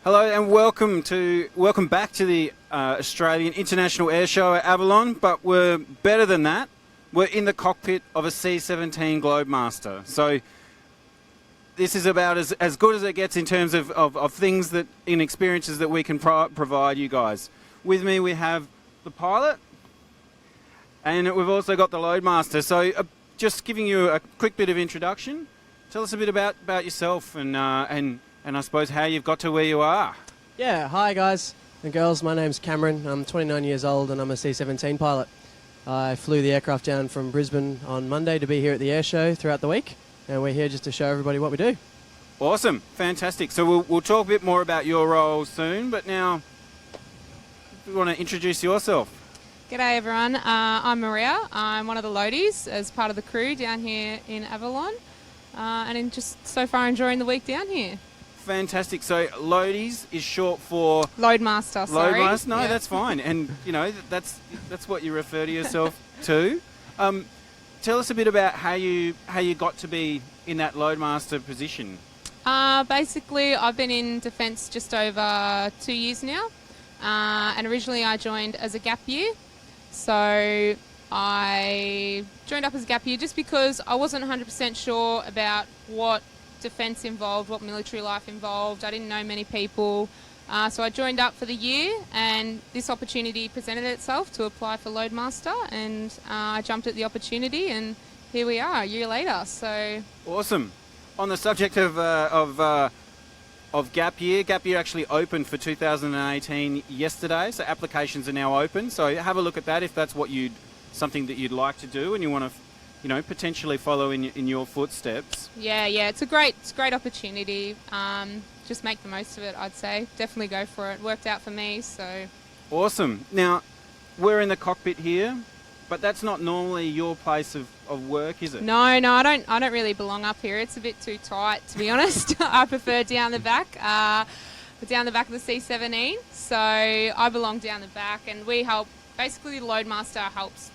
Hello and welcome back to the Australian International Airshow at Avalon, but we're better than that. We're in the cockpit of a C-17 Globemaster. So this is about as good as it gets in terms of things that, in experiences that we can provide you guys. With me we have the pilot, and we've also got the loadmaster. So just giving you a quick bit of introduction. Tell us a bit about yourself and I suppose how you've got to where you are. Yeah, hi guys and girls, my name's Cameron. I'm 29 years old and I'm a C-17 pilot. I flew the aircraft down from Brisbane on Monday to be here at the airshow throughout the week, and we're here just to show everybody what we do. Awesome, fantastic. So we'll talk a bit more about your role soon, but now you want to introduce yourself. G'day everyone, I'm Maria. I'm one of the loadies as part of the crew down here in Avalon, and just so far enjoying the week down here. Fantastic. So loadies is short for Loadmaster. Sorry. Loadmaster. No, yeah. That's fine. And you know that's what you refer to yourself to. Tell us a bit about how you got to be in that Loadmaster position. Basically, I've been in defence just over 2 years now, and originally I joined as a gap year. So I joined up as a gap year just because I wasn't 100% sure about what defence involved, what military life involved. I didn't know many people, so I joined up for the year, and this opportunity presented itself to apply for Loadmaster, and I jumped at the opportunity, and here we are a year later. So awesome. On the subject of gap year actually opened for 2018 yesterday, so applications are now open. So have a look at that if that's something that you'd like to do and you want to potentially follow in your footsteps. Yeah, it's a great opportunity. Just make the most of it, I'd say. Definitely go for it. Worked out for me, so. Awesome. Now, we're in the cockpit here, but that's not normally your place of work, is it? No, I don't really belong up here. It's a bit too tight, to be honest. I prefer down the back of the C-17. So I belong down the back, and we help. Basically, the Loadmaster helps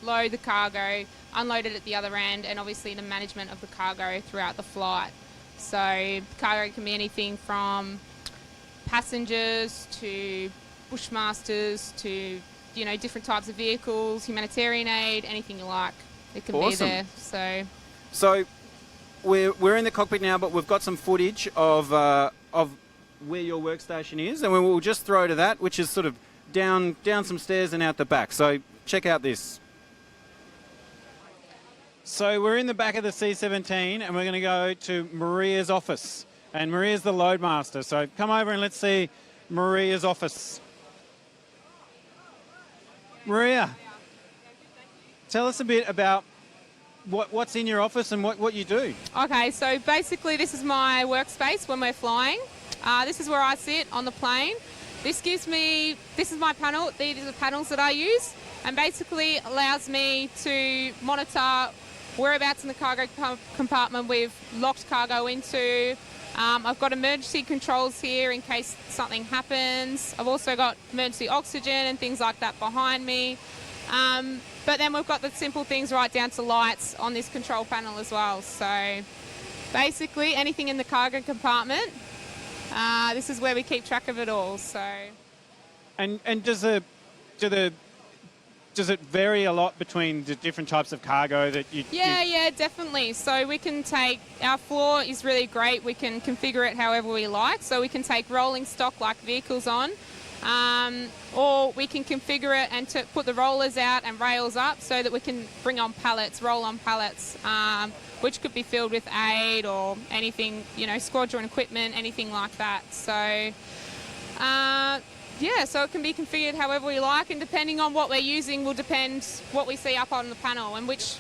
load the cargo, unload it at the other end, and obviously the management of the cargo throughout the flight. So cargo can be anything from passengers to bushmasters to different types of vehicles, humanitarian aid, anything you like. It can awesome. be there. So we're in the cockpit now, but we've got some footage of where your workstation is, and we'll just throw to that, which is sort of down some stairs and out the back. So check out this. So we're in the back of the C-17 and we're going to go to Maria's office. And Maria's the Loadmaster. So come over and let's see Maria's office. Maria, tell us a bit about what's in your office and what you do. Okay, so basically this is my workspace when we're flying. This is where I sit on the plane. This is my panel. These are the panels that I use, and basically allows me to monitor whereabouts in the cargo compartment we've locked cargo into. I've got emergency controls here in case something happens. I've also got emergency oxygen and things like that behind me. But then we've got the simple things right down to lights on this control panel as well. So basically anything in the cargo compartment, this is where we keep track of it all. So. And does it vary a lot between the different types of cargo that you... Yeah, definitely. So we can our floor is really great. We can configure it however we like. So we can take rolling stock like vehicles on, or we can configure it and put the rollers out and rails up so that we can bring on pallets, roll on pallets, which could be filled with aid or anything, squadron equipment, anything like that. So... so it can be configured however we like, and depending on what we're using will depend what we see up on the panel and which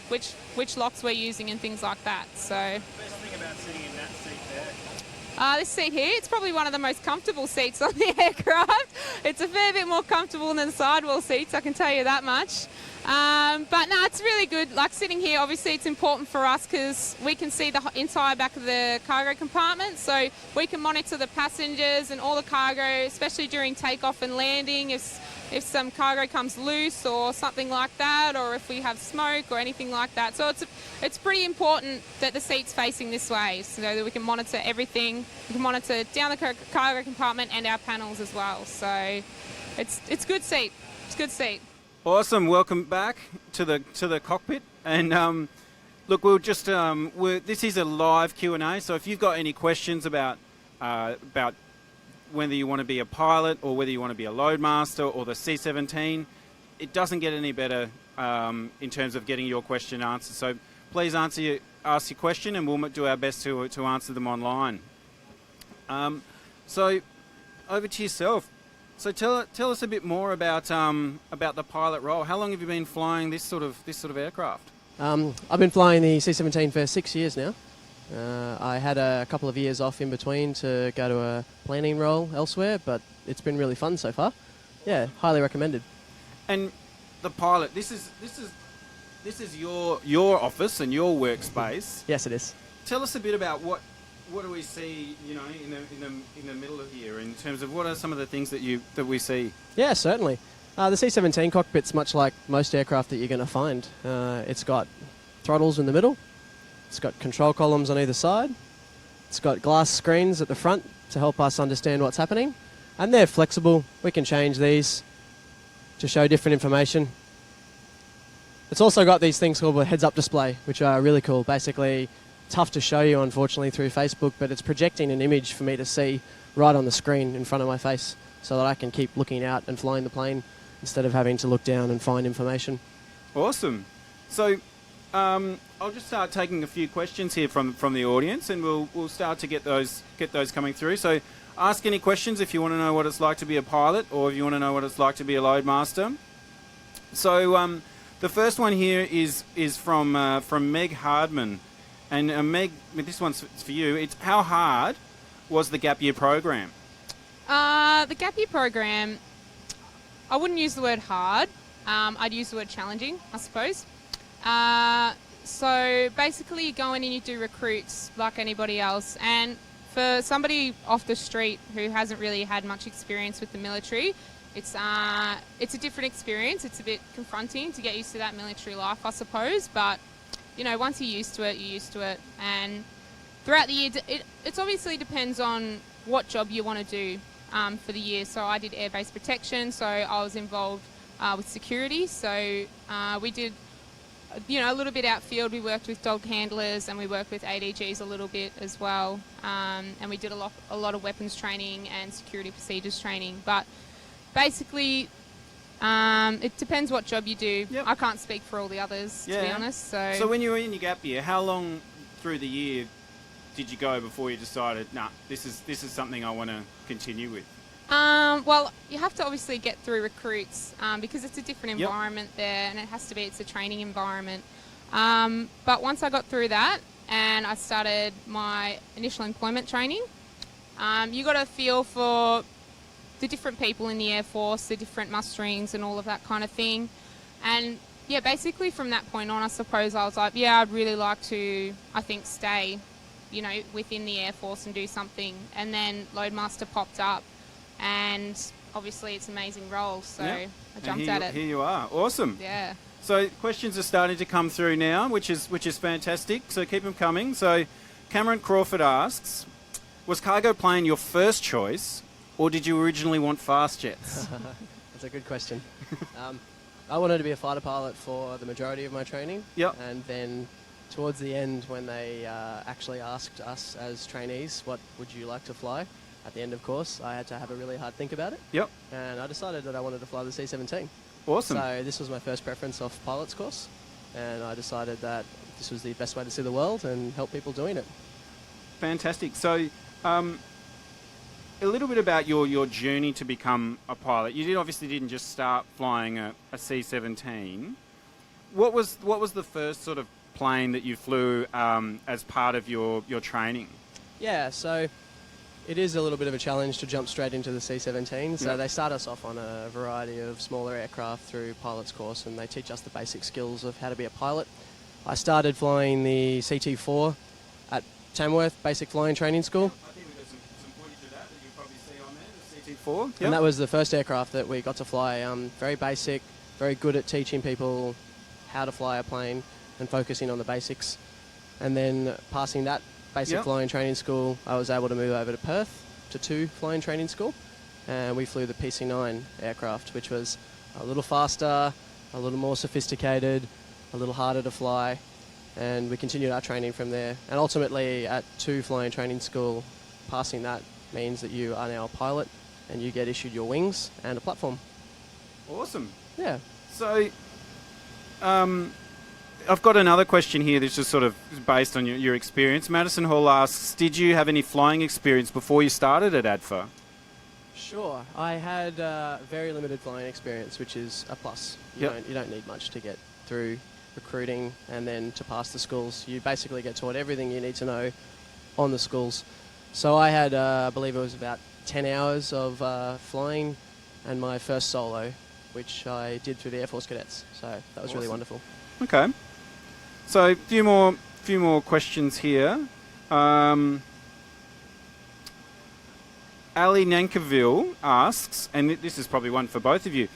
locks we're using and things like that. So. Best thing about sitting in that seat there? This seat here, it's probably one of the most comfortable seats on the aircraft. It's a fair bit more comfortable than the sidewall seats, I can tell you that much. But no, it's really good. Like sitting here, obviously it's important for us because we can see the entire back of the cargo compartment, so we can monitor the passengers and all the cargo, especially during takeoff and landing. If some cargo comes loose or something like that, or if we have smoke or anything like that. So it's pretty important that the seat's facing this way so that we can monitor everything. We can monitor down the cargo compartment and our panels as well. So it's good seat. It's good seat. Awesome. Welcome back to the cockpit. And look, we'll just this is a live Q&A. So if you've got any questions about whether you want to be a pilot or whether you want to be a loadmaster or the C-17, it doesn't get any better in terms of getting your question answered. So please ask your question, and we'll do our best to answer them online. So over to yourself. So tell us a bit more about the pilot role. How long have you been flying this sort of aircraft? I've been flying the C-17 for 6 years now. I had a couple of years off in between to go to a planning role elsewhere, but it's been really fun so far. Yeah, highly recommended. And the pilot, this is your office and your workspace. Yes, it is. Tell us a bit about what do we see, in the middle of here in terms of what are some of the things that we see? Yeah, certainly. The C-17 cockpit's much like most aircraft that you're going to find. It's got throttles in the middle. It's got control columns on either side. It's got glass screens at the front to help us understand what's happening. And they're flexible. We can change these to show different information. It's also got these things called a heads-up display, which are really cool. Basically, tough to show you, unfortunately, through Facebook, but it's projecting an image for me to see right on the screen in front of my face so that I can keep looking out and flying the plane instead of having to look down and find information. Awesome. So I'll just start taking a few questions here from the audience, and we'll start to get those coming through. So ask any questions if you want to know what it's like to be a pilot, or if you want to know what it's like to be a loadmaster. So the first one here is from Meg Hardman, and Meg, this one's for you. It's how hard was the gap year program? The gap year program, I wouldn't use the word hard. I'd use the word challenging, I suppose. So basically you go in and you do recruits like anybody else, and for somebody off the street who hasn't really had much experience with the military, it's a different experience. It's a bit confronting to get used to that military life, I suppose, but once you're used to it, you're used to it. And throughout the year, it obviously depends on what job you want to do for the year. So I did air-based protection, so I was involved with security. So we did a little bit outfield. We worked with dog handlers and we worked with ADGs a little bit as well. And we did a lot of weapons training and security procedures training. But basically, it depends what job you do. Yep. I can't speak for all the others, to be honest. So when you were in your gap year, how long through the year did you go before you decided, this is something I want to continue with? Well, you have to obviously get through recruits because it's a different environment there, and it's a training environment. But once I got through that and I started my initial employment training, you got a feel for the different people in the Air Force, the different musterings and all of that kind of thing. And basically from that point on, I suppose I was like, I'd really like to, stay, within the Air Force and do something. And then Loadmaster popped up, and obviously it's an amazing role, so I jumped at it. Here you are. Awesome. Yeah. So questions are starting to come through now, which is fantastic. So keep them coming. So Cameron Crawford asks, was cargo plane your first choice, or did you originally want fast jets? That's a good question. I wanted to be a fighter pilot for the majority of my training. Yep. And then towards the end, when they actually asked us as trainees, what would you like to fly? At the end of course, I had to have a really hard think about it. Yep. And I decided that I wanted to fly the C-17. Awesome. So this was my first preference off pilot's course, and I decided that this was the best way to see the world and help people doing it. Fantastic. So a little bit about your journey to become a pilot. You obviously didn't just start flying a C-17. What was the first sort of plane that you flew as part of your training? Yeah, so It is a little bit of a challenge to jump straight into the C-17. So Yep. they start us off on a variety of smaller aircraft through pilot's course, and they teach us the basic skills of how to be a pilot. I started flying the CT4 at Tamworth Basic Flying Training School. I think we've got some footage of that you probably see on there, the CT4. And that was the first aircraft that we got to fly. Very basic, very good at teaching people how to fly a plane and focusing on the basics. And then passing that basic Yep. flying training school, I was able to move over to Perth to 2 flying training school. And we flew the PC-9 aircraft, which was a little faster, a little more sophisticated, a little harder to fly. And we continued our training from there. And ultimately, at 2 flying training school, passing that means that you are now a pilot and you get issued your wings and a platform. Awesome. Yeah. So, I've got another question here that's just sort of based on your experience. Madison Hall asks, did you have any flying experience before you started at ADFA? Sure. I had very limited flying experience, which is a plus. Yep. You don't need much to get through recruiting and then to pass the schools. You basically get taught everything you need to know on the schools. So I had, I believe it was about 10 hours of flying and my first solo, which I did through the Air Force cadets. So that was really Awesome. wonderful. Okay. So, a few more questions here. Ali Nankaville asks, and this is probably one for both of you,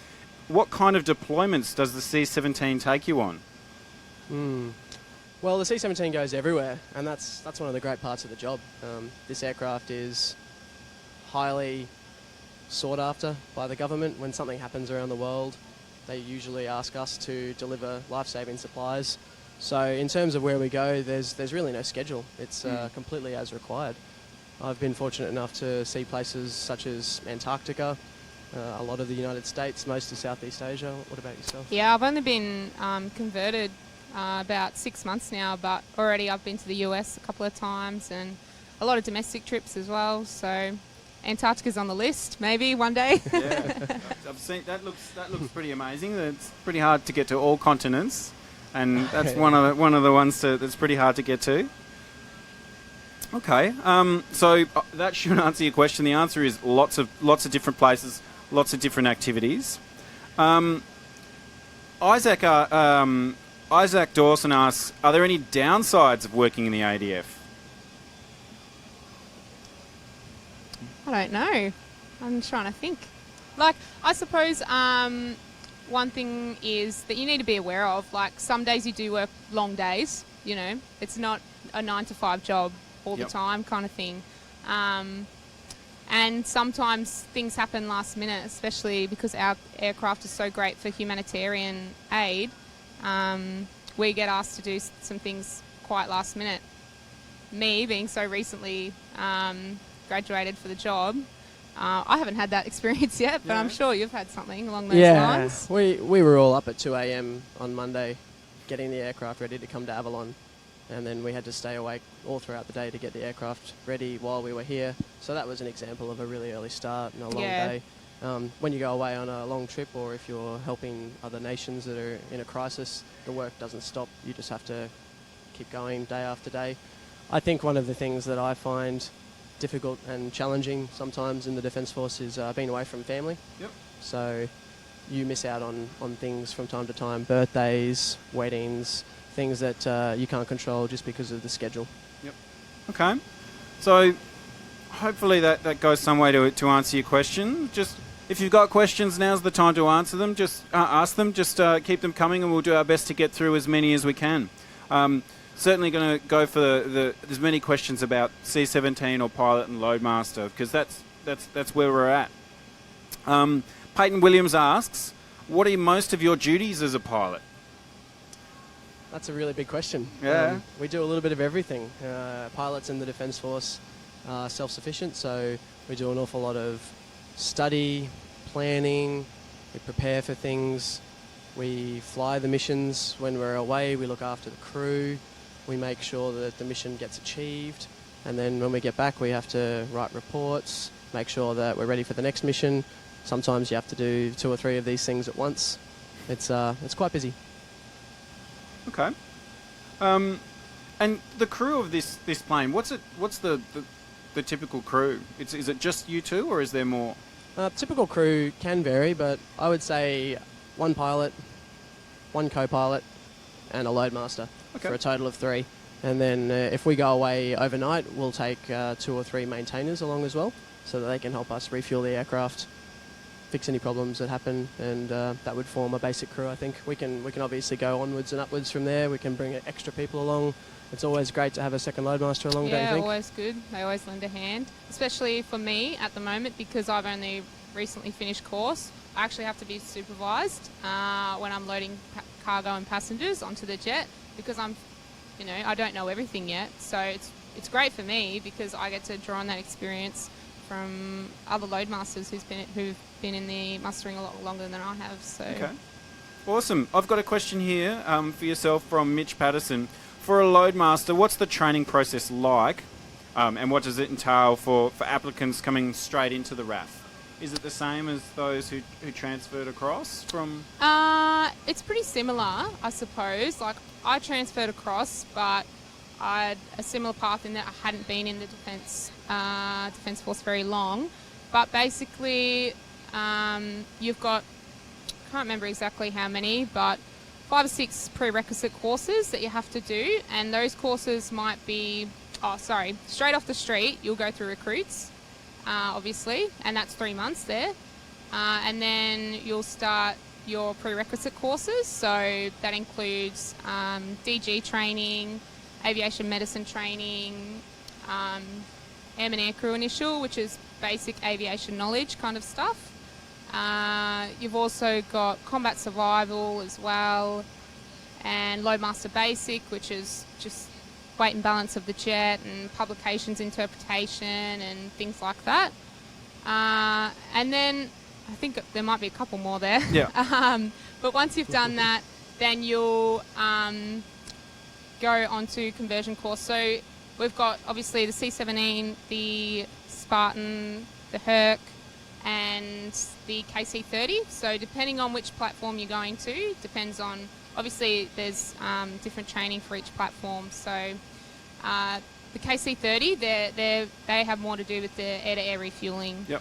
what kind of deployments does the C-17 take you on? Well, the C-17 goes everywhere, and that's one of the great parts of the job. This aircraft is highly sought after by the government. When something happens around the world, they usually ask us to deliver life-saving supplies. So in terms of where we go, there's really no schedule. It's completely as required. I've been fortunate enough to see places such as Antarctica, a lot of the United States, most of Southeast Asia. What about yourself? Yeah, I've only been converted about 6 months now, but already I've been to the US a couple of times and a lot of domestic trips as well. So Antarctica's on the list, maybe one day. Yeah, I've seen that. Looks pretty amazing. It's pretty hard to get to all continents, and that's one of the ones that's pretty hard to get to. Okay, so that should answer your question. The answer is lots of different places, lots of different activities. Isaac Dawson asks, are there any downsides of working in the ADF? I don't know. I'm trying to think. Like, I suppose one thing is that you need to be aware of, like, some days you do work long days, you know. It's not a 9-to-5 job all the time kind of thing. And sometimes things happen last minute, especially because our aircraft is so great for humanitarian aid. We get asked to do some things quite last minute. Me being so recently graduated for the job, I haven't had that experience yet, but I'm sure you've had something along those lines. We were all up at 2 a.m. on Monday getting the aircraft ready to come to Avalon, and then we had to stay awake all throughout the day to get the aircraft ready while we were here. So that was an example of a really early start and a long day. When you go away on a long trip, or if you're helping other nations that are in a crisis, the work doesn't stop. You just have to keep going day after day. I think one of the things that I find difficult and challenging sometimes in the Defence Force is being away from family. Yep. So you miss out on things from time to time, birthdays, weddings, things that you can't control just because of the schedule. Yep. Okay. So hopefully that goes some way to answer your question. Just if you've got questions, now's the time to answer them. Just ask them. Just keep them coming, and we'll do our best to get through as many as we can. Certainly going to go for there's many questions about C-17 or pilot and loadmaster, because that's where we're at. Peyton Williams asks, what are most of your duties as a pilot? That's a really big question. Yeah. We do a little bit of everything. Pilots in the Defence Force are self-sufficient, so we do an awful lot of study, planning, we prepare for things, we fly the missions when we're away, we look after the crew, we make sure that the mission gets achieved, and then when we get back we have to write reports, make sure that we're ready for the next mission. Sometimes you have to do 2 or 3 of these things at once. It's quite busy. Okay. And the crew of this plane, what's the the typical crew? Is it just you two, or is there more? Typical crew can vary, but I would say one pilot, one co-pilot, and a loadmaster for a total of 3. And then if we go away overnight, we'll take 2 or 3 maintainers along as well, so that they can help us refuel the aircraft, fix any problems that happen, and that would form a basic crew. I think we can obviously go onwards and upwards from there. We can bring extra people along. It's always great to have a second loadmaster along, don't you think? Yeah, always good. They always lend a hand, especially for me at the moment, because I've only recently finished course. I actually have to be supervised when I'm loading cargo and passengers onto the jet, because I don't know everything yet. So it's great for me because I get to draw on that experience from other loadmasters who've been in the mustering a lot longer than I have. So okay, awesome. I've got a question here for yourself from Mitch Patterson. For a loadmaster, what's the training process like, and what does it entail for applicants coming straight into the RAF? Is it the same as those who transferred across from? It's pretty similar, I suppose. Like, I transferred across, but I had a similar path in that I hadn't been in the Defence Force very long. But basically, you've got, I can't remember exactly how many, but 5 or 6 prerequisite courses that you have to do, and those courses might be, straight off the street, you'll go through recruits, obviously, and that's 3 months there. And then you'll start your prerequisite courses, so that includes DG training, aviation medicine training, Airman Aircrew initial, which is basic aviation knowledge kind of stuff. You've also got combat survival as well, and loadmaster basic, which is just weight and balance of the jet and publications interpretation and things like that. And then I think there might be a couple more there. Yeah. But once you've done that, then you'll go on to conversion course. So we've got obviously the C-17, the Spartan, the Herc, and the KC-30. So depending on which platform you're going to, depends on, obviously there's different training for each platform. So the KC-30, they have more to do with the air-to-air refueling. Yep.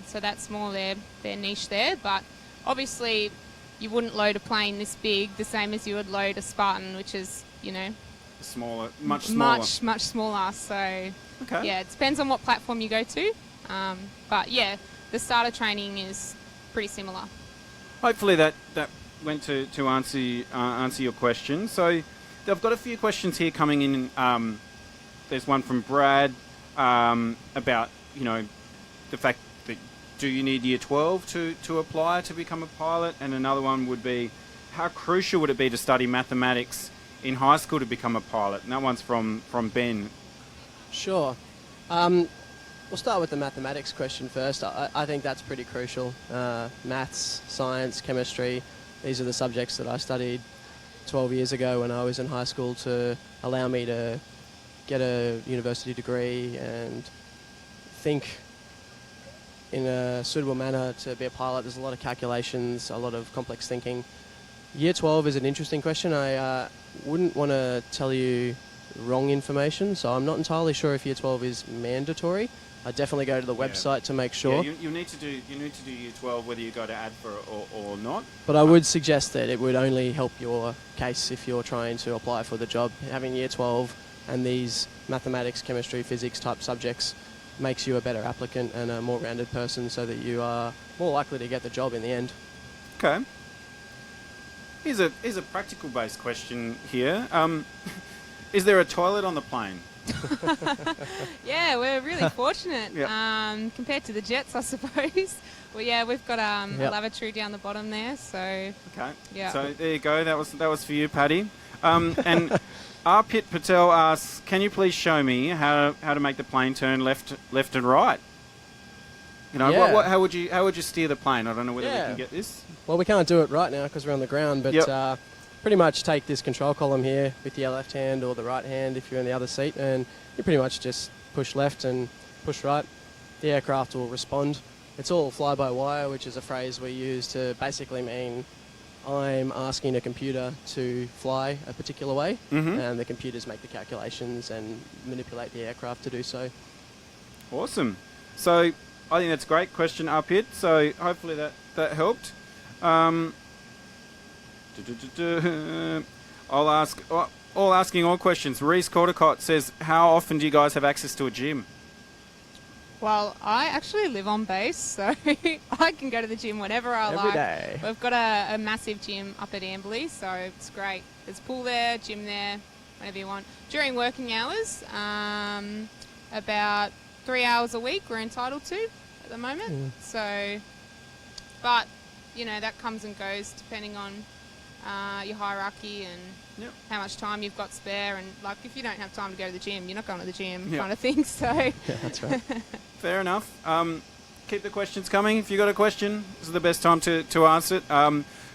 So that's more their niche there. But obviously you wouldn't load a plane this big the same as you would load a Spartan, which is, Smaller, much smaller. Much smaller. So Okay. yeah, it depends on what platform you go to. But yeah, the starter training is pretty similar. Hopefully that went to answer your question. So I've got a few questions here coming in. There's one from Brad about the fact that do you need year 12 to apply to become a pilot, and another one would be how crucial would it be to study mathematics in high school to become a pilot? And that one's from Ben. Sure. We'll start with the mathematics question first. I think that's pretty crucial. Maths, science, chemistry, these are the subjects that I studied 12 years ago when I was in high school to allow me to get a university degree and think in a suitable manner to be a pilot. There's a lot of calculations, a lot of complex thinking. Year 12 is an interesting question. I wouldn't want to tell you wrong information, so I'm not entirely sure if year 12 is mandatory. I definitely go to the website to make sure. Yeah, you need to do year 12 whether you go to ADFA or not. But I would suggest that it would only help your case if you're trying to apply for the job. Having year 12 and these mathematics, chemistry, physics type subjects makes you a better applicant and a more rounded person, so that you are more likely to get the job in the end. Okay. Here's a practical based question here. Is there a toilet on the plane? Yeah, we're really fortunate Yep. compared to the jets, I suppose. Well, yeah, we've got a Yep. lavatory down the bottom there, so Okay. yeah. So there you go. That was for you, Paddy. And Arpit Patel asks, can you please show me how to make the plane turn left and right? Yeah. How would you steer the plane? I don't know whether we Yeah. can get this. Well, we can't do it right now because we're on the ground, but Yep. Pretty much take this control column here with your left hand or the right hand if you're in the other seat, and you pretty much just push left and push right. The aircraft will respond. It's all fly-by-wire, which is a phrase we use to basically mean I'm asking a computer to fly a particular way, Mhm. and the computers make the calculations and manipulate the aircraft to do so. Awesome. So I think that's a great question up here. So hopefully that helped. I'll ask, all asking all questions. Reese Caldecott says, how often do you guys have access to a gym? Well, I actually live on base, so I can go to the gym whenever I like. Every day. We've got a massive gym up at Amberley, so it's great. There's a pool there, gym there, whenever you want. During working hours, about 3 hours a week we're entitled to at the moment. So, but, you know, that comes and goes depending on your hierarchy and how much time you've got spare. And, like, if you don't have time to go to the gym, you're not going to the gym kind of thing. So Yeah, that's right. Fair enough. Keep the questions coming. If you've got a question, this is the best time to answer it.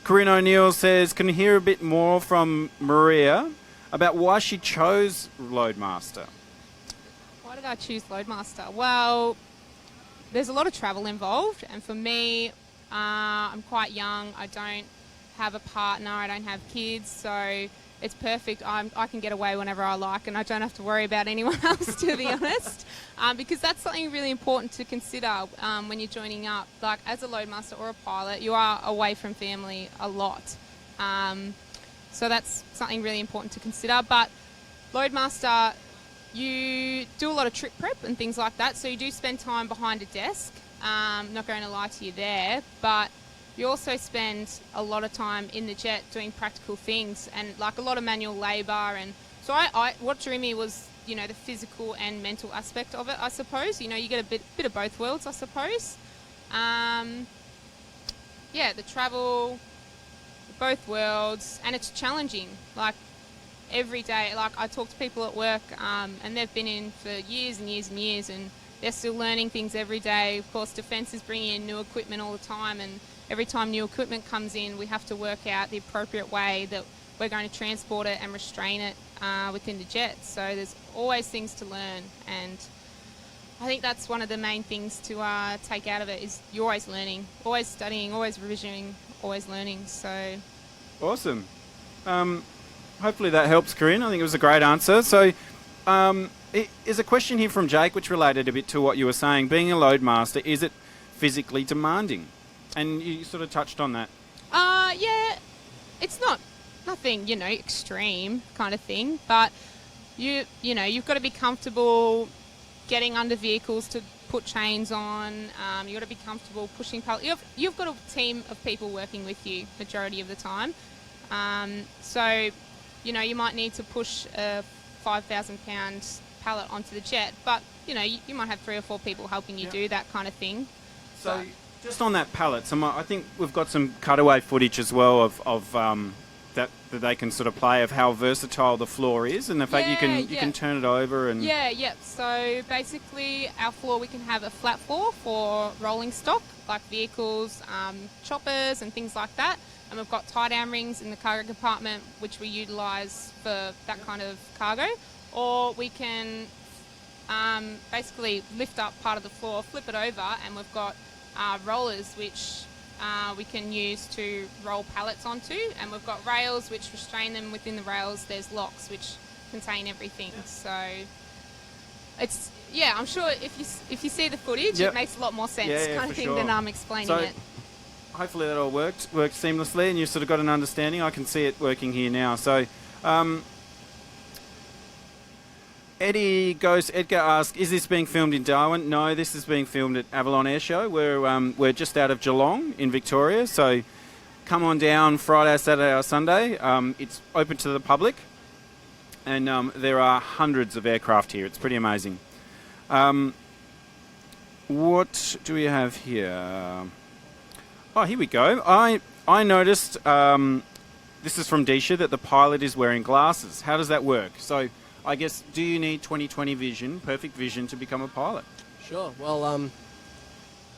Corinne O'Neill says, can you hear a bit more from Maria about why she chose Loadmaster? why did I choose Loadmaster? Well, there's a lot of travel involved, and for me, I'm quite young. I don't have a partner. I don't have kids, so it's perfect. I can get away whenever I like, and I don't have to worry about anyone else, to be honest, because that's something really important to consider when you're joining up. Like, as a Loadmaster or a pilot, you are away from family a lot. So that's something really important to consider. But Loadmaster, you do a lot of trip prep and things like that, so you do spend time behind a desk. Not going to lie to you there, but you also spend a lot of time in the jet doing practical things and like a lot of manual labour. And so what drew me was, you know, the physical and mental aspect of it, I suppose. You know, you get a bit of both worlds, I suppose. Yeah, the travel, both worlds, and it's challenging. Like, every day, like, I talk to people at work and they've been in for years and years and years, and they're still learning things every day. Of course, Defence is bringing in new equipment all the time, and every time new equipment comes in, we have to work out the appropriate way that we're going to transport it and restrain it within the jet. So there's always things to learn, and I think that's one of the main things to take out of it is you're always learning, always studying, always revisioning, always learning. So awesome. Hopefully that helps, Corinne. I think it was a great answer. So there's a question here from Jake which related a bit to what you were saying. Being a Loadmaster, is it physically demanding? And you sort of touched on that. Yeah, it's nothing, you know, extreme kind of thing, but you know, you've got to be comfortable getting under vehicles to put chains on. You've got to be comfortable pushing you've got a team of people working with you majority of the time. So, you know, you might need to push a 5,000 pound pallet onto the jet, but, you know, you might have 3 or 4 people helping you do that kind of thing. So just on that pallet, I think we've got some cutaway footage as well of that they can sort of play of how versatile the floor is, and the fact you can turn it over and So basically, our floor, we can have a flat floor for rolling stock like vehicles, choppers, and things like that. And we've got tie down rings in the cargo compartment, which we utilise for that kind of cargo. Or we can basically lift up part of the floor, flip it over, and we've got rollers which we can use to roll pallets onto. And we've got rails which restrain them. Within the rails, there's locks which contain everything. So it's, I'm sure if you see the footage, it makes a lot more sense kind of thing than I'm explaining it. Hopefully that all worked seamlessly, and you've sort of got an understanding. I can see it working here now. So, Edgar asks, is this being filmed in Darwin? No, this is being filmed at Avalon Airshow. We're just out of Geelong in Victoria. So, come on down Friday, Saturday or Sunday. It's open to the public, and there are hundreds of aircraft here. It's pretty amazing. What do we have here? Oh, here we go. I noticed, this is from Disha, that the pilot is wearing glasses. How does that work? So, I guess, do you need 20/20 vision, perfect vision, to become a pilot? Sure. Well,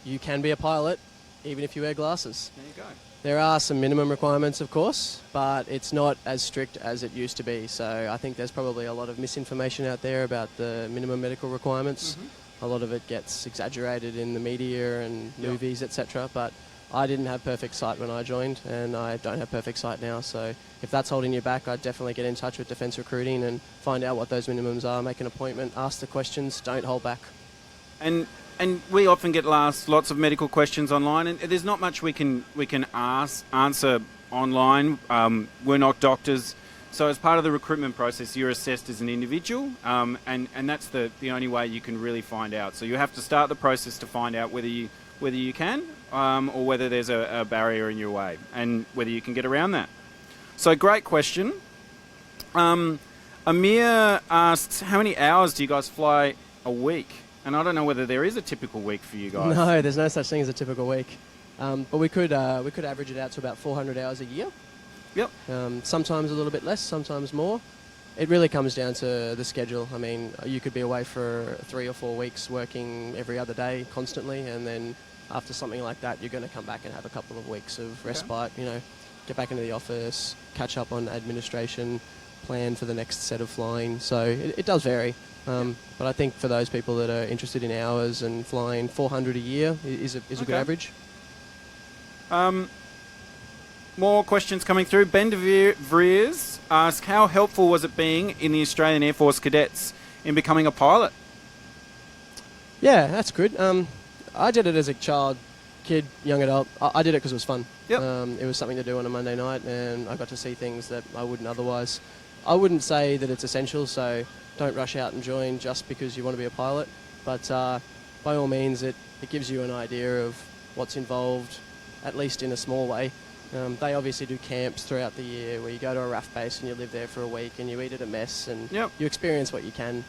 you can be a pilot even if you wear glasses. There you go. There are some minimum requirements, of course, but it's not as strict as it used to be. So I think there's probably a lot of misinformation out there about the minimum medical requirements. Mm-hmm. A lot of it gets exaggerated in the media and movies, etc. But I didn't have perfect sight when I joined, and I don't have perfect sight now. So if that's holding you back, I'd definitely get in touch with Defence Recruiting and find out what those minimums are, make an appointment, ask the questions, don't hold back. And we often get asked lots of medical questions online, and there's not much we can answer online. We're not doctors, so as part of the recruitment process, you're assessed as an individual, and that's the only way you can really find out. So you have to start the process to find out whether you can, or whether there's a barrier in your way, and whether you can get around that. So great question. Amir asks, how many hours do you guys fly a week? And I don't know whether there is a typical week for you guys. No, there's no such thing as a typical week. But we could average it out to about 400 hours a year. Yep. Sometimes a little bit less, sometimes more. It really comes down to the schedule. I mean, you could be away for 3 or 4 weeks working every other day constantly, and then after something like that, you're going to come back and have a couple of weeks of respite, get back into the office, catch up on administration, plan for the next set of flying. So it does vary. But I think for those people that are interested in hours and flying, 400 a year is a good average. More questions coming through. Ben de Vries asks, how helpful was it being in the Australian Air Force cadets in becoming a pilot? Yeah, that's good. I did it as a kid, young adult. I did it because it was fun. Yep. It was something to do on a Monday night, and I got to see things that I wouldn't otherwise. I wouldn't say that it's essential, so don't rush out and join just because you want to be a pilot. But by all means, it gives you an idea of what's involved, at least in a small way. They obviously do camps throughout the year where you go to a RAF base and you live there for a week and you eat at a mess and you experience what you can.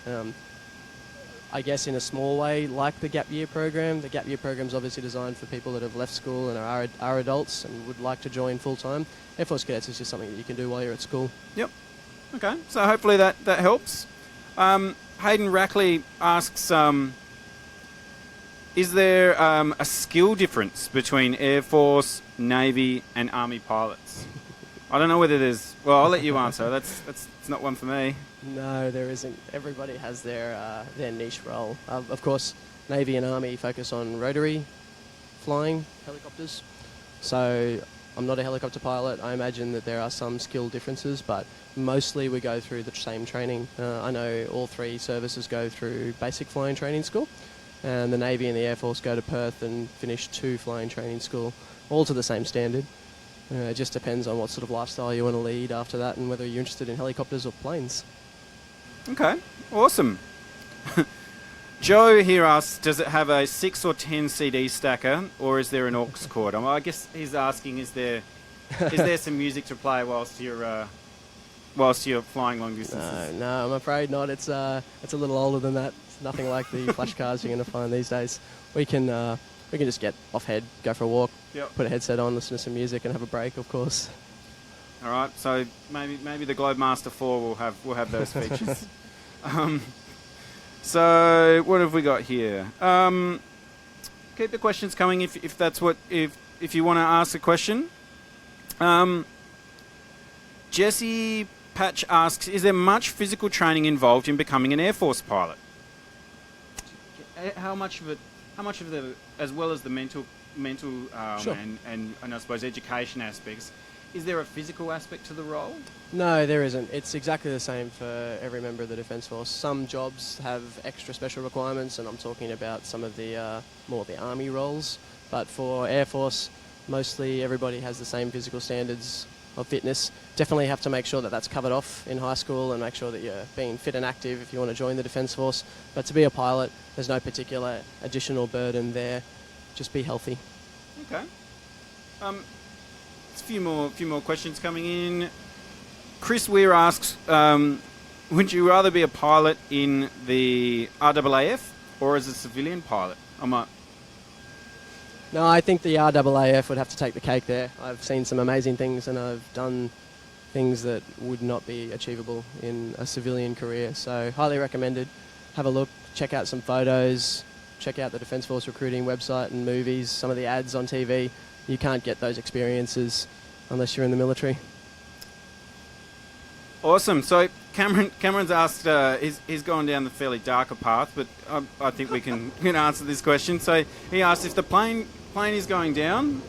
I guess in a small way, like the Gap Year program. The Gap Year program is obviously designed for people that have left school and are adults and would like to join full-time. Air Force Cadets is just something that you can do while you're at school. Yep. Okay, so hopefully that helps. Hayden Rackley asks, is there a skill difference between Air Force, Navy and Army pilots? I don't know whether there's... Well, I'll let you answer. That's not one for me. No, there isn't. Everybody has their niche role. Of course, Navy and Army focus on rotary flying helicopters. So I'm not a helicopter pilot. I imagine that there are some skill differences, but mostly we go through the same training. I know all 3 services go through basic flying training school, and the Navy and the Air Force go to Perth and finish 2 flying training school, all to the same standard. It just depends on what sort of lifestyle you want to lead after that and whether you're interested in helicopters or planes. Okay, awesome. Joe here asks, does it have a 6 or 10 CD stacker, or is there an aux cord? I guess he's asking, is there some music to play whilst you're flying long distances? No, I'm afraid not. It's a little older than that. It's nothing like the flash cars you're going to find these days. We can just get off head, go for a walk, put a headset on, listen to some music, and have a break, of course. All right, so maybe the Globemaster 4 will have those features. So what have we got here? Keep the questions coming if you want to ask a question. Jesse Patch asks, is there much physical training involved in becoming an Air Force pilot? How much of the, as well as the mental Sure. and I suppose education aspects, is there a physical aspect to the role? No, there isn't. It's exactly the same for every member of the Defence Force. Some jobs have extra special requirements, and I'm talking about some of the more the Army roles. But for Air Force, mostly everybody has the same physical standards of fitness. Definitely have to make sure that that's covered off in high school and make sure that you're being fit and active if you want to join the Defence Force. But to be a pilot, there's no particular additional burden there. Just be healthy. Okay. A few more questions coming in. Chris Weir asks, would you rather be a pilot in the RAAF or as a civilian pilot? No, I think the RAAF would have to take the cake there. I've seen some amazing things and I've done things that would not be achievable in a civilian career. So highly recommended. Have a look, check out some photos, check out the Defence Force recruiting website and movies, some of the ads on TV. You can't get those experiences unless you're in the military. Awesome. So Cameron's asked, he's gone down the fairly darker path, but I think we can answer this question. So he asked, if the plane is going down,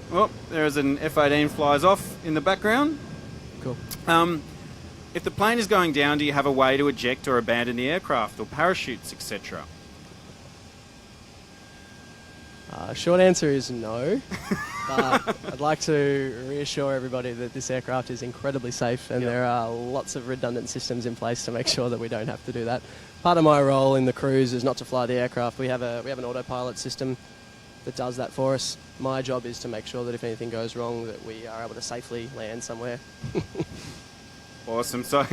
there is an F-18 flies off in the background. Cool. If the plane is going down, do you have a way to eject or abandon the aircraft or parachutes, etc.? Short answer is no. But I'd like to reassure everybody that this aircraft is incredibly safe, and there are lots of redundant systems in place to make sure that we don't have to do that. Part of my role in the cruise is not to fly the aircraft. We have an autopilot system that does that for us. My job is to make sure that if anything goes wrong, that we are able to safely land somewhere. Awesome. So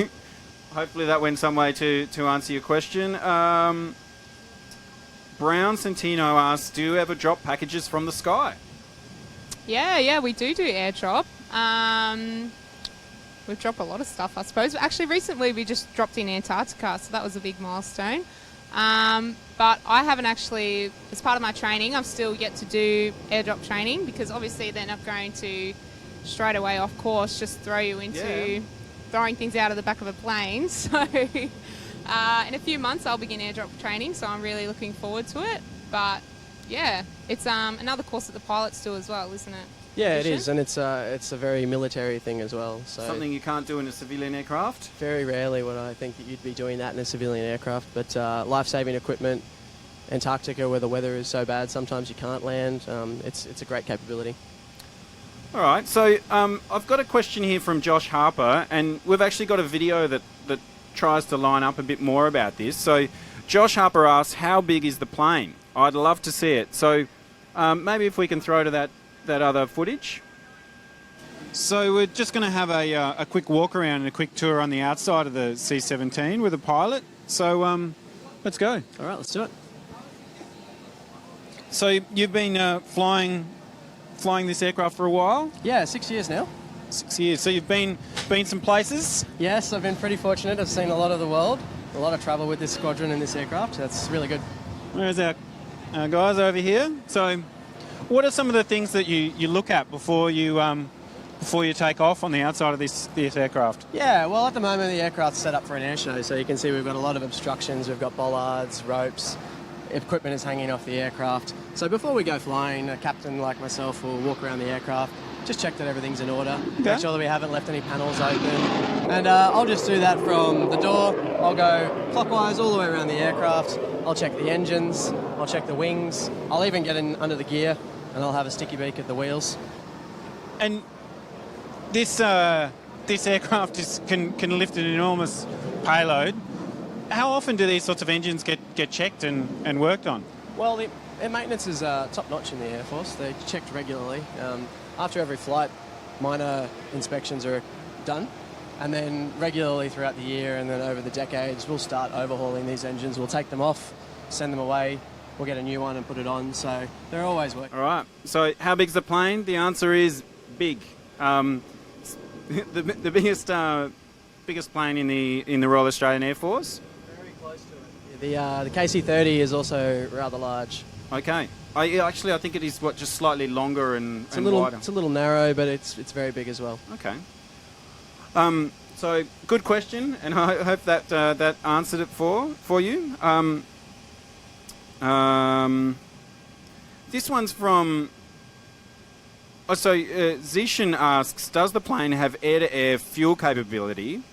hopefully that went some way to answer your question. Brown Centino asks, do you ever drop packages from the sky? Yeah, we do airdrop. We've dropped a lot of stuff, I suppose. Actually, recently we just dropped in Antarctica, so that was a big milestone. But I haven't actually, as part of my training, I've still yet to do airdrop training, because obviously they're not going to straight away off course just throw you into throwing things out of the back of a plane. So in a few months I'll begin airdrop training, so I'm really looking forward to it. But yeah, it's another course that the pilots do as well, isn't it? Yeah, it is, and it's a very military thing as well. So something you can't do in a civilian aircraft? Very rarely would I think that you'd be doing that in a civilian aircraft, but life-saving equipment, Antarctica where the weather is so bad sometimes you can't land, it's a great capability. All right, so I've got a question here from Josh Harper, and we've actually got a video that tries to line up a bit more about this. So Josh Harper asks, how big is the plane? I'd love to see it. So maybe if we can throw to that other footage. So we're just going to have a quick walk around and a quick tour on the outside of the C-17 with a pilot. So let's go. All right, let's do it. So you've been flying this aircraft for a while? Yeah, 6 years now. 6 years. So you've been some places? Yes, I've been pretty fortunate. I've seen a lot of the world, a lot of travel with this squadron and this aircraft. That's really good. There's our guys over here. So what are some of the things that you look at before you take off on the outside of this aircraft? Yeah, well, at the moment the aircraft's set up for an air show, so you can see we've got a lot of obstructions. We've got bollards, ropes, equipment is hanging off the aircraft. So before we go flying, a captain like myself will walk around the aircraft, just check that everything's in order, make sure that we haven't left any panels open. And I'll just do that from the door. I'll go clockwise all the way around the aircraft. I'll check the engines, I'll check the wings, I'll even get in under the gear, and I'll have a sticky beak at the wheels. And this aircraft can lift an enormous payload. How often do these sorts of engines get checked and worked on? Well, their maintenance is top-notch in the Air Force. They're checked regularly. After every flight, minor inspections are done, and then regularly throughout the year and then over the decades, we'll start overhauling these engines. We'll take them off, send them away, we'll get a new one and put it on, so they're always working. All right, so how big's the plane? The answer is big. The biggest plane in the Royal Australian Air Force? Very close to it. The KC-30 is also rather large. Okay. I think it is just slightly longer and wider. It's a little narrow, but it's very big as well. Okay. So good question, and I hope that answered it for you. This one's from. Zishan asks, does the plane have air-to-air fuel capability?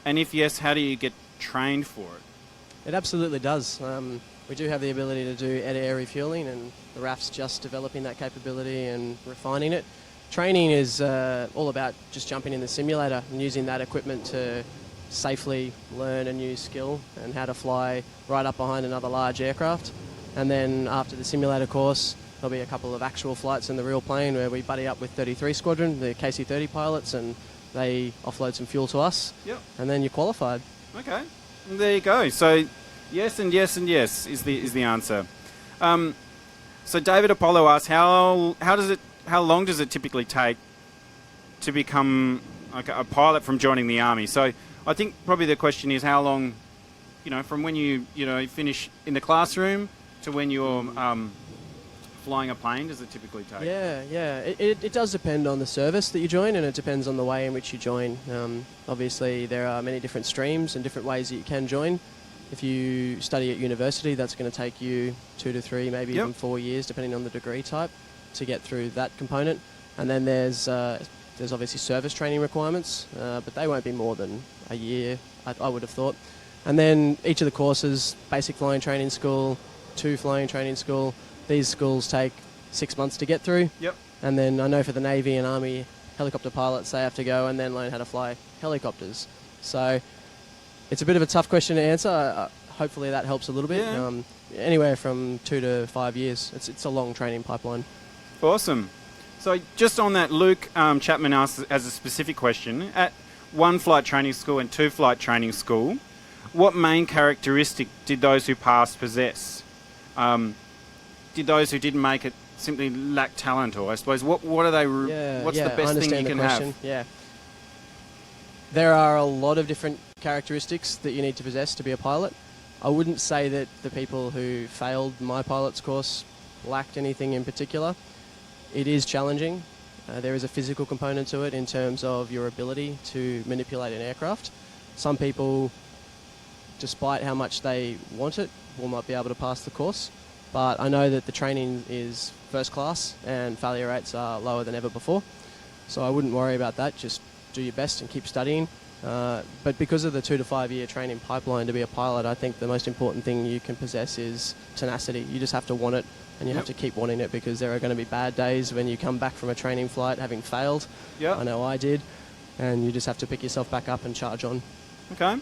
And if yes, how do you get trained for it? It absolutely does. We do have the ability to do air-to-air refueling, and the RAF's just developing that capability and refining it. Training is all about just jumping in the simulator and using that equipment to safely learn a new skill and how to fly right up behind another large aircraft. And then after the simulator course, there'll be a couple of actual flights in the real plane where we buddy up with 33 Squadron, the KC-30 pilots, and they offload some fuel to us. Yep. And then you're qualified. Okay. And there you go. So yes and yes and yes is the answer. So David Apollo asks, how long does it typically take to become a pilot from joining the Army? So I think probably the question is how long, from when you finish in the classroom to when you're flying a plane does it typically take? Yeah. It does depend on the service that you join, and it depends on the way in which you join. Obviously, there are many different streams and different ways that you can join. If you study at university, that's going to take you 2 to 3, maybe even 4 years, depending on the degree type, to get through that component. And then there's obviously service training requirements, but they won't be more than a year, I would have thought. And then each of the courses, basic flying training school, 2 flying training school, these schools take 6 months to get through. Yep. And then I know for the Navy and Army helicopter pilots, they have to go and then learn how to fly helicopters. So it's a bit of a tough question to answer. Hopefully that helps a little bit. Yeah. Anywhere from 2 to 5 years. It's a long training pipeline. Awesome. So just on that, Luke Chapman asked as a specific question, at 1 flight training school and 2 flight training school, what main characteristic did those who passed possess? Did those who didn't make it simply lack talent, or I suppose what are they? What's the best thing you can have? Yeah. There are a lot of different characteristics that you need to possess to be a pilot. I wouldn't say that the people who failed my pilot's course lacked anything in particular. It is challenging. There is a physical component to it in terms of your ability to manipulate an aircraft. Some people, despite how much they want it, will not be able to pass the course. But I know that the training is first class and failure rates are lower than ever before. So I wouldn't worry about that. Just do your best and keep studying. But because of the 2 to 5 year training pipeline to be a pilot, I think the most important thing you can possess is tenacity. You just have to want it, and you have to keep wanting it, because there are going to be bad days when you come back from a training flight having failed. Yep. I know I did. And you just have to pick yourself back up and charge on. Okay.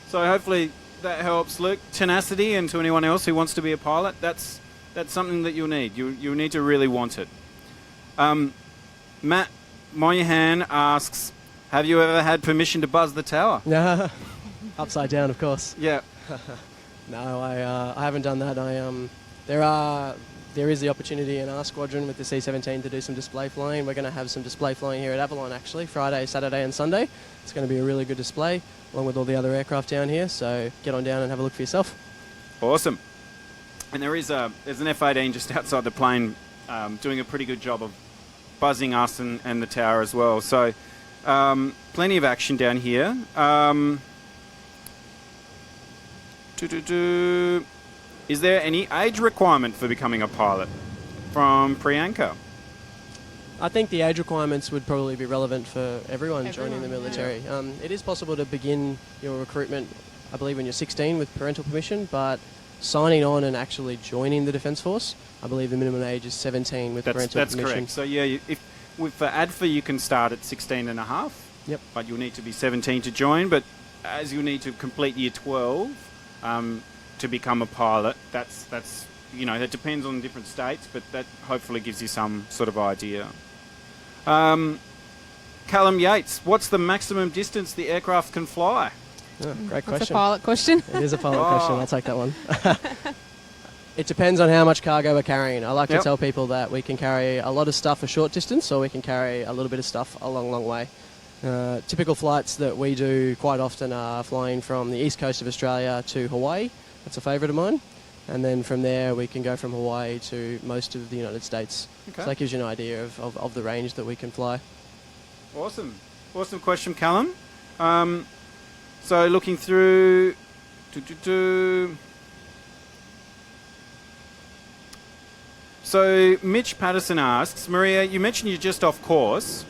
So hopefully that helps, Luke. Tenacity, and to anyone else who wants to be a pilot, that's something that you'll need. You'll need to really want it. Matt Moynihan asks, have you ever had permission to buzz the tower? Upside down, of course. Yeah. No, I haven't done that. There is the opportunity in our squadron with the C-17 to do some display flying. We're going to have some display flying here at Avalon, actually, Friday, Saturday and Sunday. It's going to be a really good display, along with all the other aircraft down here, so get on down and have a look for yourself. Awesome. And there's an F-18 just outside the plane doing a pretty good job of buzzing us and the tower as well. So plenty of action down here. Is there any age requirement for becoming a pilot? From Priyanka. I think the age requirements would probably be relevant for everyone joining the military. Yeah. It is possible to begin your recruitment, I believe, when you're 16 with parental permission, but signing on and actually joining the Defence Force, I believe the minimum age is 17 with parental permission. That's correct. So yeah, for ADFA you can start at 16 and a half. Yep. But you'll need to be 17 to join. But as you'll need to complete year 12 to become a pilot, that's that depends on different states, but that hopefully gives you some sort of idea. Callum Yates, what's the maximum distance the aircraft can fly? Oh, great question. That's a pilot question. It is a pilot question. I'll take that one. It depends on how much cargo we're carrying. I like to tell people that we can carry a lot of stuff a short distance, or we can carry a little bit of stuff a long, long way. Typical flights that we do quite often are flying from the east coast of Australia to Hawaii. That's a favourite of mine. And then from there we can go from Hawaii to most of the United States. Okay. So that gives you an idea of the range that we can fly. Awesome. Awesome question, Callum. So looking through... So Mitch Patterson asks, Maria, you mentioned you're just off course,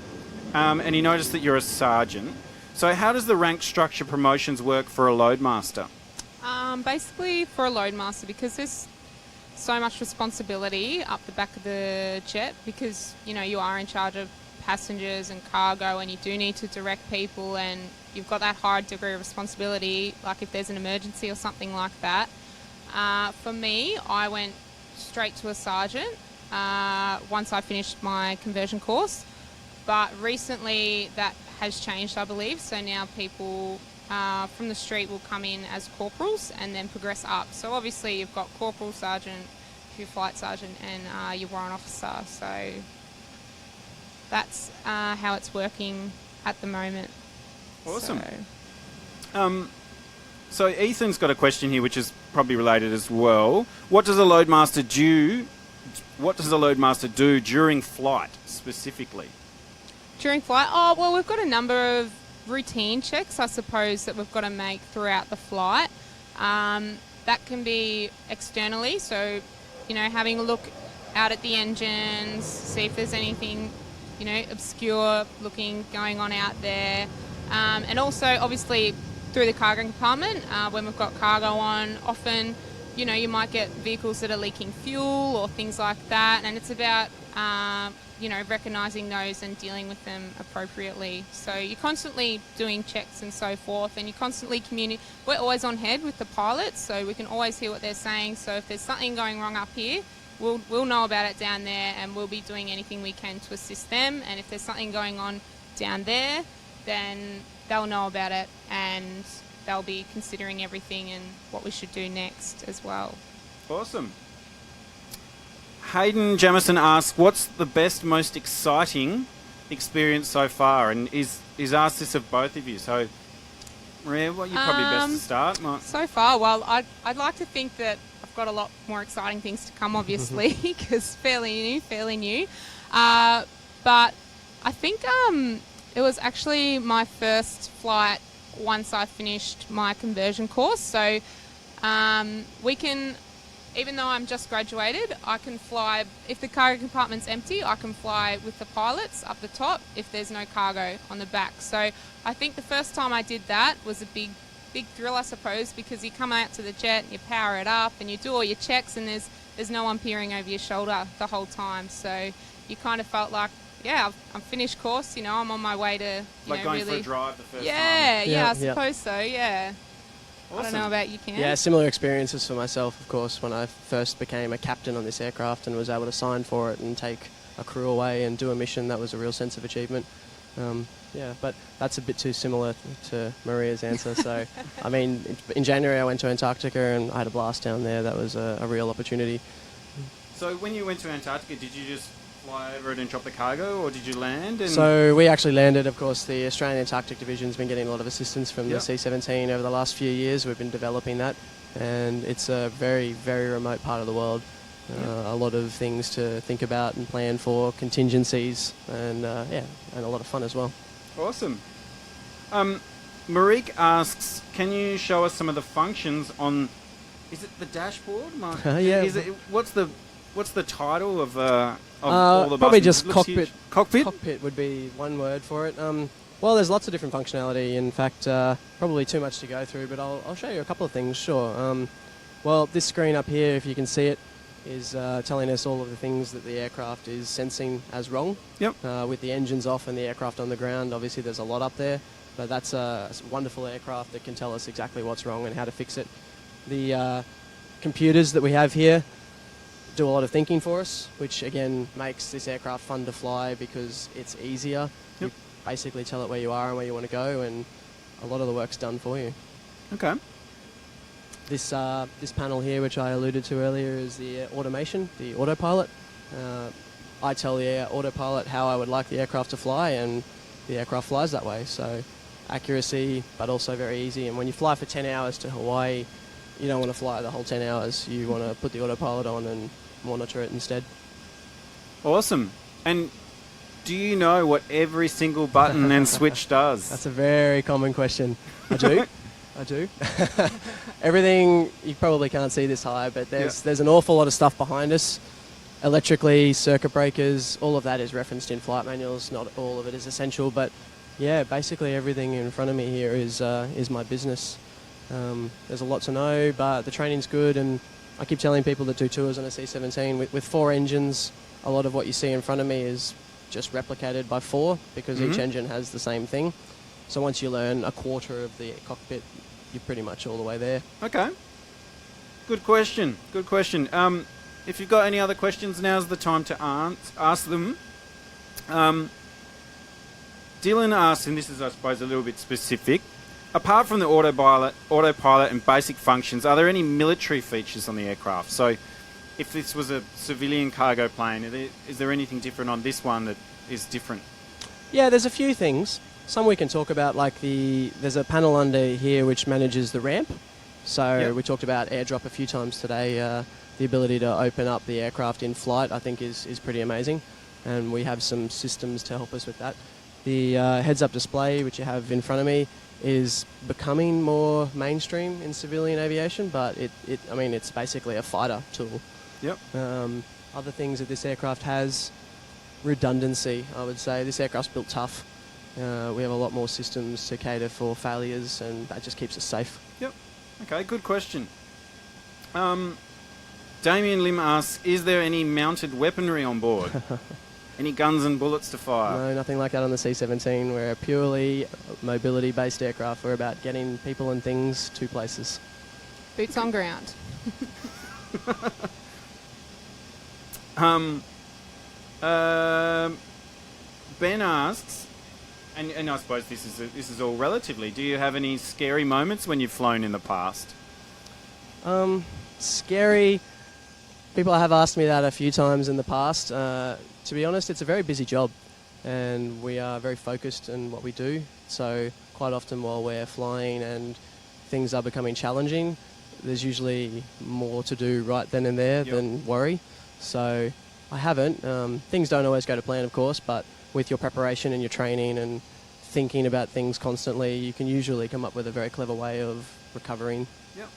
and you noticed that you're a sergeant. So how does the rank structure promotions work for a loadmaster? Basically, for a loadmaster, because there's so much responsibility up the back of the jet, because you are in charge of passengers and cargo, and you do need to direct people, and you've got that high degree of responsibility, like if there's an emergency or something like that. For me, I went straight to a sergeant once I finished my conversion course, but recently that has changed, I believe. So now people from the street will come in as corporals and then progress up. So obviously you've got corporal, sergeant, your flight sergeant, and your warrant officer. So that's how it's working at the moment. Awesome. So Ethan's got a question here, which is probably related as well. What does a loadmaster do? What does a loadmaster do during flight specifically? During flight? Well, we've got a number of routine checks, I suppose, that we've got to make throughout the flight. That can be externally, so having a look out at the engines, see if there's anything obscure looking going on out there, and also obviously through the cargo compartment when we've got cargo on. Often you know, you might get vehicles that are leaking fuel or things like that, and it's about, you know, recognising those and dealing with them appropriately. So you're constantly doing checks and so forth, and you constantly communicate. We're always on head with the pilots, so we can always hear what they're saying. So if there's something going wrong up here, we'll know about it down there, and we'll be doing anything we can to assist them. And if there's something going on down there, then they'll know about it, and they'll be considering everything and what we should do next as well. Awesome. Hayden Jamison asks, what's the best, most exciting experience so far? And is asked this of both of you. So, Maria, well, you're probably best to start. So far, well, I'd like to think that I've got a lot more exciting things to come, obviously, because fairly new. But I think it was actually my first flight once I finished my conversion course. So we can, even though I'm just graduated, I can fly, if the cargo compartment's empty, I can fly with the pilots up the top if there's no cargo on the back. So I think the first time I did that was a big thrill, I suppose, because you come out to the jet and you power it up and you do all your checks, and there's no one peering over your shoulder the whole time. So you kind of felt like, yeah, I'm finished course, you know, I'm on my way to, like going really for a drive the first time. Yeah, I suppose so, yeah. Awesome. I don't know about you, Cam. Yeah, similar experiences for myself, of course, when I first became a captain on this aircraft and was able to sign for it and take a crew away and do a mission. That was a real sense of achievement. Yeah, but that's a bit too similar to Maria's answer. So, I mean, in January I went to Antarctica and I had a blast down there. That was a real opportunity. So when you went to Antarctica, did you just fly over it and drop the cargo, or did you land? So we actually landed. Of course, the Australian Antarctic Division's been getting a lot of assistance from the C-17 over the last few years. We've been developing that, and it's a very, very remote part of the world. A lot of things to think about and plan for, contingencies, and and a lot of fun as well. Awesome. Marique asks, can you show us some of the functions on, is it the dashboard? Yeah. What's the title of all the probably buttons? just cockpit. Huge. Cockpit? Cockpit would be one word for it. Well, there's lots of different functionality. In fact, probably too much to go through, but I'll show you a couple of things, sure. Well, this screen up here, if you can see it, is telling us all of the things that the aircraft is sensing as wrong. Yep. With the engines off and the aircraft on the ground, obviously there's a lot up there, but that's a wonderful aircraft that can tell us exactly what's wrong and how to fix it. The computers that we have here do a lot of thinking for us, which again makes this aircraft fun to fly because it's easier. Yep. You basically tell it where you are and where you want to go, and a lot of the work's done for you. Okay. This panel here, which I alluded to earlier, is the automation, the autopilot. I tell the autopilot how I would like the aircraft to fly, and the aircraft flies that way. So accuracy, but also very easy. And when you fly for 10 hours to Hawaii, you don't want to fly the whole 10 hours. You want to put the autopilot on and monitor it instead. Awesome. And do you know what every single button and switch does? That's a very common question. I do. I do. Everything, you probably can't see this high, but there's an awful lot of stuff behind us. Electrically, circuit breakers, all of that is referenced in flight manuals. Not all of it is essential, but yeah, basically everything in front of me here is my business. There's a lot to know, but the training's good, and I keep telling people that do tours on a C-17 with 4 engines. A lot of what you see in front of me is just replicated by 4 because each engine has the same thing. So once you learn a quarter of the cockpit, you're pretty much all the way there. Okay. Good question. Good question. If you've got any other questions, now's the time to ask them. Dylan asked, and this is, I suppose, a little bit specific, apart from the autopilot and basic functions, are there any military features on the aircraft? So if this was a civilian cargo plane, is there anything different on this one that is different? Yeah, there's a few things. Some we can talk about, like there's a panel under here which manages the ramp. So we talked about airdrop a few times today. The ability to open up the aircraft in flight, I think, is pretty amazing. And we have some systems to help us with that. The heads-up display, which you have in front of me, is becoming more mainstream in civilian aviation, but it's basically a fighter tool. Yep. Other things that this aircraft has, redundancy, I would say. This aircraft's built tough. We have a lot more systems to cater for failures, and that just keeps us safe. Yep. Okay, good question. Damien Lim asks, is there any mounted weaponry on board? Any guns and bullets to fire? No, nothing like that on the C-17. We're a purely mobility-based aircraft. We're about getting people and things to places. Boots on ground. Ben asks, and I suppose this is all relatively, do you have any scary moments when you've flown in the past? Scary. People have asked me that a few times in the past. To be honest, it's a very busy job, and we are very focused in what we do. So quite often while we're flying and things are becoming challenging, there's usually more to do right then and there than worry. So I haven't. Things don't always go to plan, of course, but with your preparation and your training and thinking about things constantly, you can usually come up with a very clever way of recovering. Yep.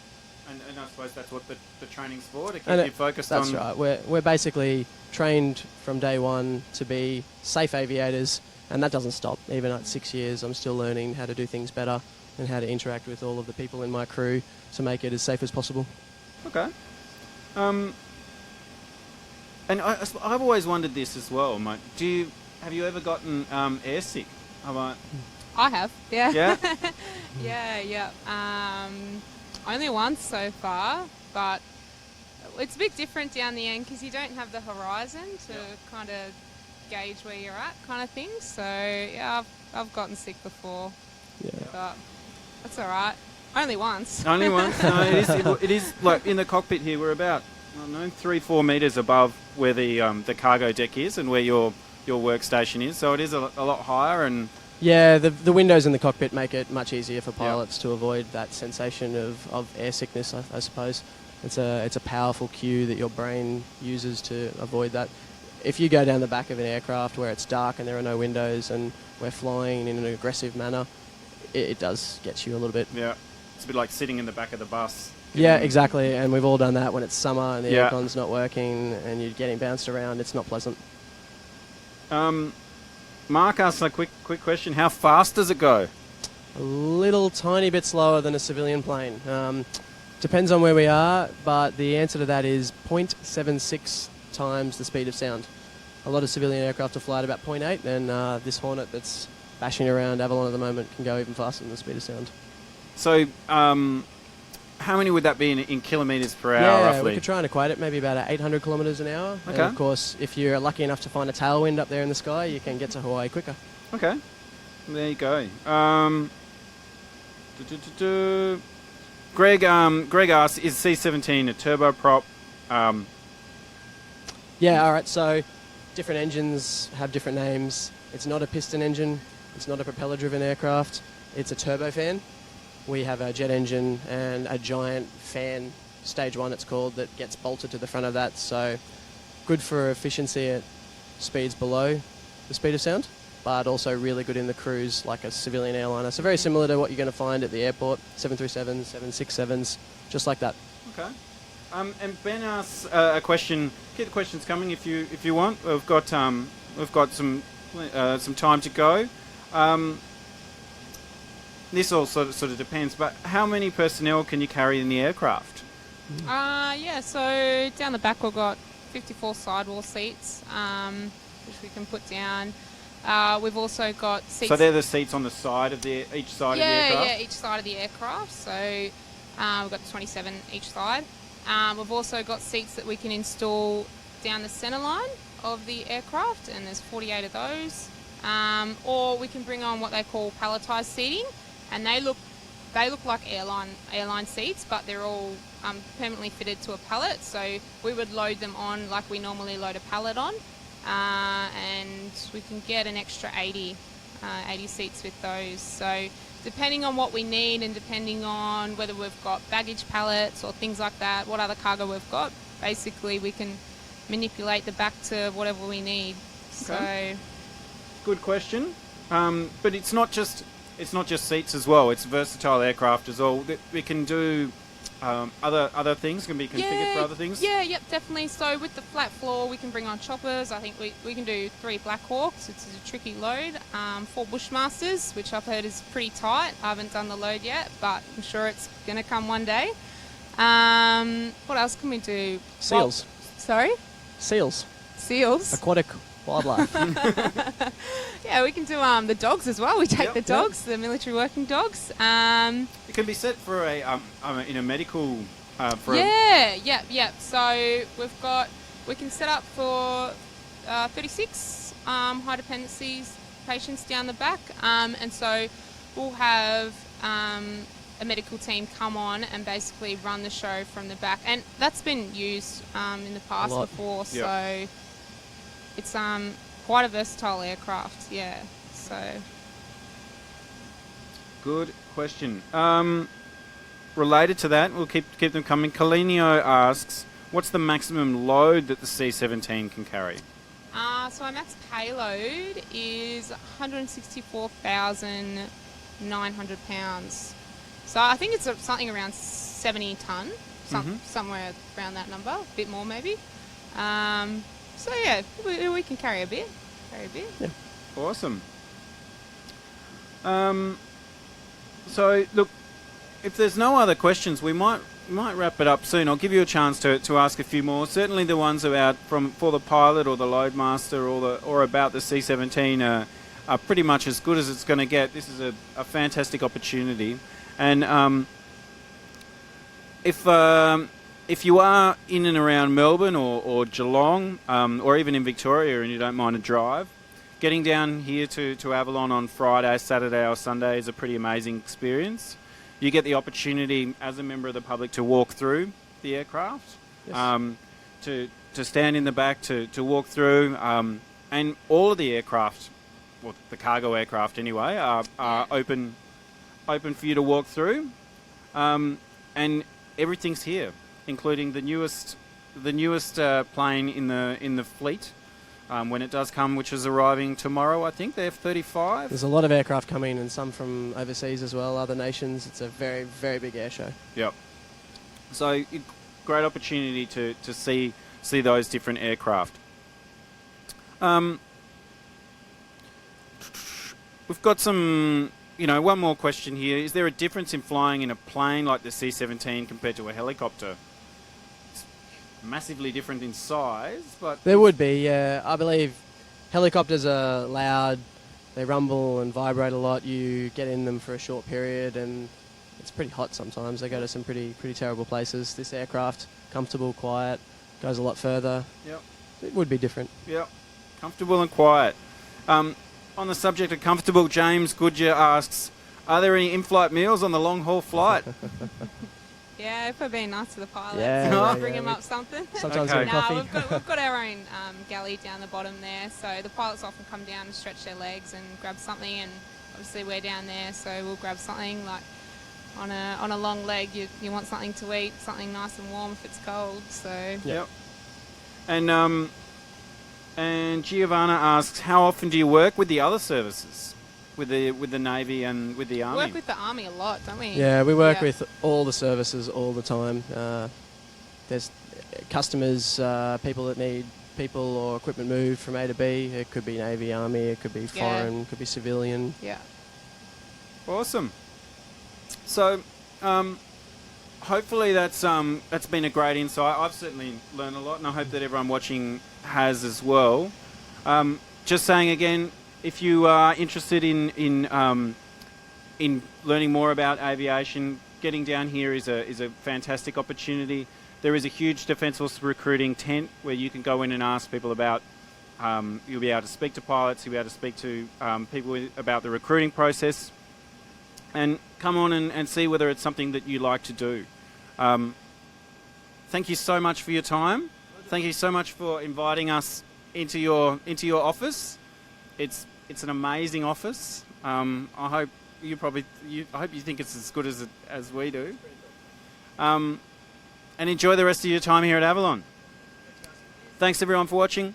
And I suppose that's what the training's for, to keep you focused on... That's right. We're basically trained from day one to be safe aviators, and that doesn't stop. Even at 6 years, I'm still learning how to do things better and how to interact with all of the people in my crew to make it as safe as possible. Okay. And I've always wondered this as well, mate. Have you ever gotten airsick? I have, yeah. Yeah? yeah. Only once so far, but it's a bit different down the end because you don't have the horizon to kind of gauge where you're at, kind of thing. So yeah, I've gotten sick before, but that's all right. Only once. Only once. No, it is like in the cockpit here. We're about 3-4 meters above where the cargo deck is and where your workstation is. So it is a lot higher and. Yeah, the windows in the cockpit make it much easier for pilots to avoid that sensation of air sickness, I suppose. It's a powerful cue that your brain uses to avoid that. If you go down the back of an aircraft where it's dark and there are no windows and we're flying in an aggressive manner, it does get you a little bit. Yeah, it's a bit like sitting in the back of the bus. Yeah, exactly, and we've all done that when it's summer and the aircon's not working and you're getting bounced around. It's not pleasant. Mark asks a quick question. How fast does it go? A little tiny bit slower than a civilian plane. Depends on where we are, but the answer to that is 0.76 times the speed of sound. A lot of civilian aircraft will fly at about 0.8, and this Hornet that's bashing around Avalon at the moment can go even faster than the speed of sound. So, how many would that be in kilometres per hour, roughly? Yeah, we could try and equate it, maybe about 800 kilometres an hour. Okay. And of course, if you're lucky enough to find a tailwind up there in the sky, you can get to Hawaii quicker. Okay, there you go. Greg asks, is C-17 a turboprop? Yeah, all right, so different engines have different names. It's not a piston engine. It's not a propeller-driven aircraft. It's a turbofan. We have a jet engine and a giant fan, stage 1 it's called, that gets bolted to the front of that. So good for efficiency at speeds below the speed of sound, but also really good in the cruise like a civilian airliner. So very similar to what you're going to find at the airport, 737s, 767s, just like that. Okay. And Ben asks a question. Keep the questions coming if you want. We've got some time to go. This all sort of depends, but how many personnel can you carry in the aircraft? So down the back we've got 54 sidewall seats, which we can put down. We've also got seats... So they're the seats on the side of each side of the aircraft? Yeah, each side of the aircraft. So we've got 27 each side. We've also got seats that we can install down the centre line of the aircraft, and there's 48 of those. Or we can bring on what they call palletised seating, and they look like airline seats, but they're all permanently fitted to a pallet. So we would load them on like we normally load a pallet on, and we can get an extra 80 seats with those. So depending on what we need and depending on whether we've got baggage pallets or things like that, what other cargo we've got, basically we can manipulate the back to whatever we need. Okay. So good question. But it's not just seats as well. It's a versatile aircraft as well. We can do other things. Can be configured for other things. Yep, definitely. So with the flat floor, we can bring on choppers. I think we can do 3 Black Hawks. It's a tricky load. 4 Bushmasters, which I've heard is pretty tight. I haven't done the load yet, but I'm sure it's going to come one day. What else can we do? Seals. Sorry? Seals. Seals. Aquatic wildlife. Yeah, we can do the dogs as well. We take Yep. the dogs, the military working dogs. It can be set for in a medical. Yeah. So we can set up for 36 high dependencies patients down the back, and so we'll have a medical team come on and basically run the show from the back, and that's been used in the past before. Yep. So it's quite a versatile aircraft. Yeah. So Good question. Related to that, we'll keep them coming. Colinio asks, what's the maximum load that the C-17 can carry? so our max payload is 164,900 pounds. So I think it's something around 70 tonne, somewhere around that number, a bit more maybe. So yeah, we can carry a bit. Yeah. Awesome. So look, if there's no other questions, we might wrap it up soon. I'll give you a chance to ask a few more. Certainly the ones about for the pilot or the loadmaster or about the C-17 are pretty much as good as it's going to get. This is a fantastic opportunity, and if you are in and around Melbourne or Geelong or even in Victoria and you don't mind a drive, getting down here to Avalon on Friday, Saturday or Sunday is a pretty amazing experience. You get the opportunity as a member of the public to walk through the aircraft, Yes. to stand in the back, to walk through, and all of the aircraft, well, the cargo aircraft anyway, are open for you to walk through, and everything's here, including the newest plane in the fleet. When it does come, which is arriving tomorrow, I think, the F-35. There's a lot of aircraft coming and some from overseas as well, other nations. It's a very, very big air show. Yep. So, great opportunity to see those different aircraft. We've got some, one more question here. Is there a difference in flying in a plane like the C-17 compared to a helicopter? Massively different in size, but There would be, yeah. I believe helicopters are loud, they rumble and vibrate a lot. You get in them for a short period and it's pretty hot sometimes. They go to some pretty terrible places. This aircraft, comfortable, quiet, goes a lot further. Yep. It would be different. Yep. Comfortable and quiet. On the subject of comfortable, James Goodyear asks, are there any in-flight meals on the long-haul flight? yeah, if we're being nice to the pilots, Yeah, bring them up something. Sometimes Okay. get coffee. We've got our own galley down the bottom there, so the pilots often come down and stretch their legs and grab something, and obviously we're down there, so we'll grab something like on a long leg. You want something to eat, something nice and warm if it's cold. So Yep. And Giovanna asks, how often do you work with the other services, with the Navy and with the Army? we work with the Army a lot, don't we? Yeah, we work with all the services all the time. There's customers, people that need people or equipment moved from A to B. It could be Navy, Army, it could be foreign, it could be civilian. Yeah. Awesome. So, hopefully that's been a great insight. I've certainly learned a lot, and I hope that everyone watching has as well. Just saying again, if you are interested in learning more about aviation, getting down here is a fantastic opportunity. There is a huge Defence Force recruiting tent where you can go in and ask people about. You'll be able to speak to pilots. You'll be able to speak to people about the recruiting process, and come on and see whether it's something that you like to do. Thank you so much for your time. Thank you so much for inviting us into your office. It's an amazing office. I hope you think it's as good as we do. And enjoy the rest of your time here at Avalon. Thanks everyone for watching.